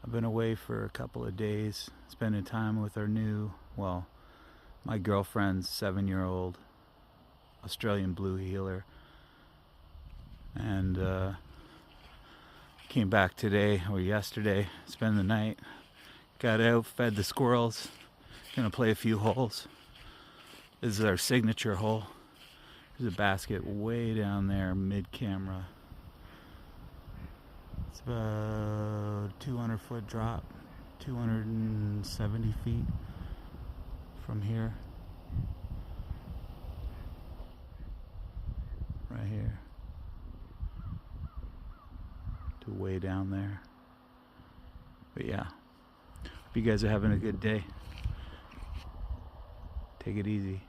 I've been away for a couple of days, spending time with our my girlfriend's 7-year-old Australian blue heeler. And came back today or yesterday, spent the night, got out, fed the squirrels, gonna play a few holes. This is our signature hole. There's a basket way down there, mid-camera. It's about 200-foot drop, 270 feet from here. Right here. To way down there. But yeah, hope you guys are having a good day. Take it easy.